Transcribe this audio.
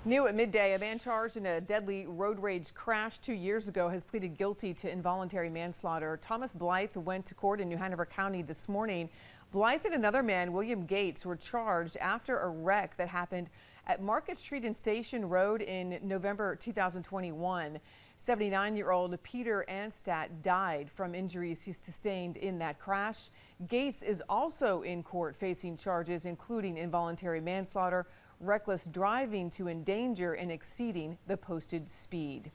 New at midday, a man charged in a deadly road rage crash 2 years ago has pleaded guilty to involuntary manslaughter. Thomas Blyth went to court in New Hanover County this morning. Blyth and another man, William Gates, were charged after a wreck that happened at Market Street and Station Road in November 2021. 79-year-old Peter Anstadt died from injuries he sustained in that crash. Gates is also in court facing charges including involuntary manslaughter, reckless driving to endanger, and exceeding the posted speed.